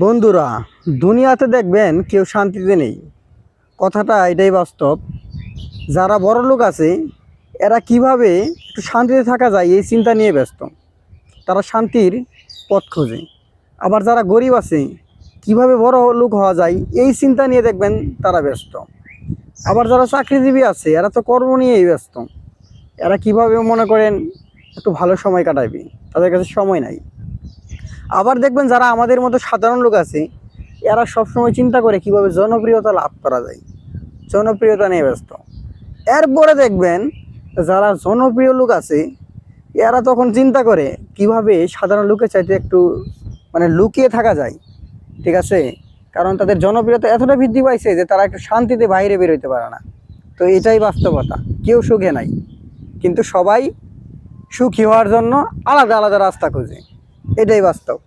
বন্ধুরা, দুনিয়াতে দেখবেন কেউ শান্তিতে নেই। কথাটা এটাই বাস্তব। যারা বড় লোক আছে এরা কিভাবে একটু শান্তিতে থাকা যায় এই চিন্তা নিয়ে ব্যস্ত। তারা শান্তির পথ খোঁজে। আবার যারা গরিব আছে কিভাবে বড় লোক হওয়া যায় এই চিন্তা নিয়ে দেখবেন তারা ব্যস্ত। আবার যারা চাকরিজীবী আছে এরা তো কর্ম নিয়েই ব্যস্ত। এরা কিভাবে মনে করেন একটু ভালো সময় কাটাবে, তাদের কাছে সময় নাই। আবার দেখবেন যারা আমাদের মতো সাধারণ লোক আছে এরা সবসময় চিন্তা করে কিভাবে জনপ্রিয়তা লাভ করা যায়, জনপ্রিয়তা নিয়ে ব্যস্ত। এরপরে দেখবেন যারা জনপ্রিয় লোক আছে এরা তখন চিন্তা করে কিভাবে সাধারণ লোকের চাইতে একটু লুকিয়ে থাকা যায়। ঠিক আছে, কারণ তাদের জনপ্রিয়তা এতটা বৃদ্ধি পাইছে যে তারা একটু শান্তিতে বাইরে বেরোতে পারে না। তো এটাই বাস্তবতা, কেউ সুখে নাই, কিন্তু সবাই সুখী হওয়ার জন্য আলাদা আলাদা রাস্তা খুঁজে। এটাই বাস্তব।